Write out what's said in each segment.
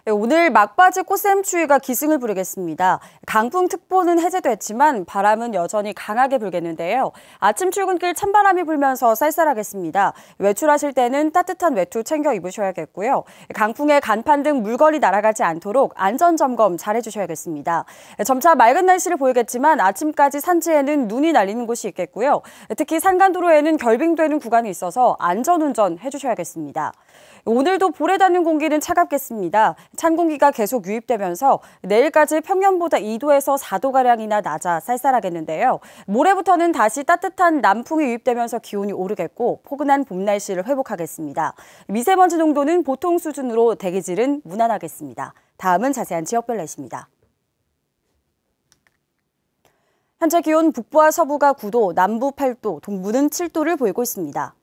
오늘 막바지 꽃샘추위가 기승을 부리겠습니다. 강풍특보는 해제됐지만 바람은 여전히 강하게 불겠는데요. 아침 출근길 찬바람이 불면서 쌀쌀하겠습니다. 외출하실 때는 따뜻한 외투 챙겨 입으셔야겠고요. 강풍에 간판 등 물건이 날아가지 않도록 안전점검 잘 해주셔야겠습니다. 점차 맑은 날씨를 보이겠지만 아침까지 산지에는 눈이 날리는 곳이 있겠고요. 특히 산간도로에는 결빙되는 구간이 있어서 안전운전 해주셔야겠습니다. 오늘도 볼에 닿는 공기는 차갑겠습니다. 찬 공기가 계속 유입되면서 내일까지 평년보다 2도에서 4도가량이나 낮아 쌀쌀하겠는데요. 모레부터는 다시 따뜻한 남풍이 유입되면서 기온이 오르겠고 포근한 봄 날씨를 회복하겠습니다. 미세먼지 농도는 보통 수준으로 대기질은 무난하겠습니다. 다음은 자세한 지역별 날씨입니다. 현재 기온 북부와 서부가 9도, 남부 8도, 동부는 7도를 보이고 있습니다.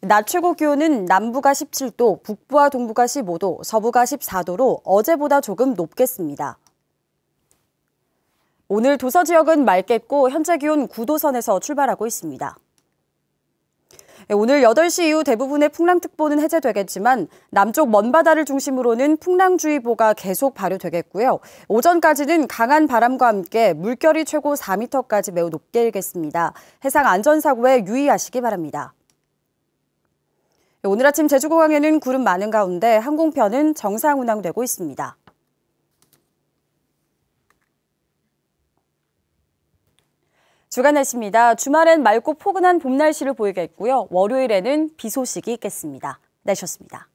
낮 최고 기온은 남부가 17도, 북부와 동부가 15도, 서부가 14도로 어제보다 조금 높겠습니다. 오늘 도서 지역은 맑겠고 현재 기온 9도 선에서 출발하고 있습니다. 오늘 8시 이후 대부분의 풍랑특보는 해제되겠지만 남쪽 먼바다를 중심으로는 풍랑주의보가 계속 발효되겠고요. 오전까지는 강한 바람과 함께 물결이 최고 4m까지 매우 높게 일겠습니다. 해상 안전사고에 유의하시기 바랍니다. 오늘 아침 제주공항에는 구름 많은 가운데 항공편은 정상 운항되고 있습니다. 주간 날씨입니다. 주말엔 맑고 포근한 봄 날씨를 보이겠고요. 월요일에는 비 소식이 있겠습니다. 날씨였습니다.